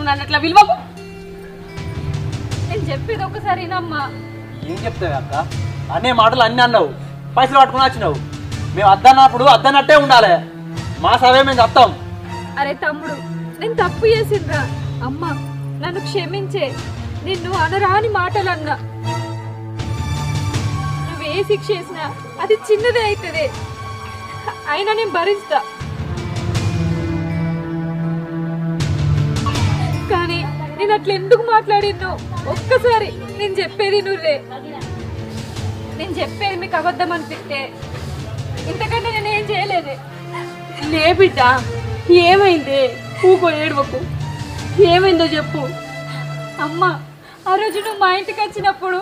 నువ్వు నన్ను అట్లా విలువకు. నేను చెప్పేది ఒకసారినమ్మా. ఏం చెప్తావు అక్క? అనే మాటలు అన్నీ అన్నావు, పైసలు పట్టుకుని వచ్చినావు. మేము అద్దన్నప్పుడు అద్దన్నట్టే ఉండాలి. మా సవే మేము చెప్తాం. అరే తమ్ముడు, నేను తప్పు చేసిండ్రా. అమ్మ నన్ను క్షమించే. నిన్ను అనరాని మాటలు అన్నా. నువ్వే శిక్ష చేసినా అది చిన్నదే అవుతుంది. అయినా నేను భరిస్తా. కానీ నేను అట్లా ఎందుకు మాట్లాడినో ఒక్కసారి నేను చెప్పేది నువ్వే. నేను చెప్పేది మీకు అబద్ధం అనిపిస్తే ఇంతకంటే నేను ఏం చేయలేదే. లే బిడ్డ, ఏమైంది? ఊకో, ఏడవకు. ఏమైందో చెప్పు. అమ్మ, ఆ రోజు నువ్వు మా ఇంటికి వచ్చినప్పుడు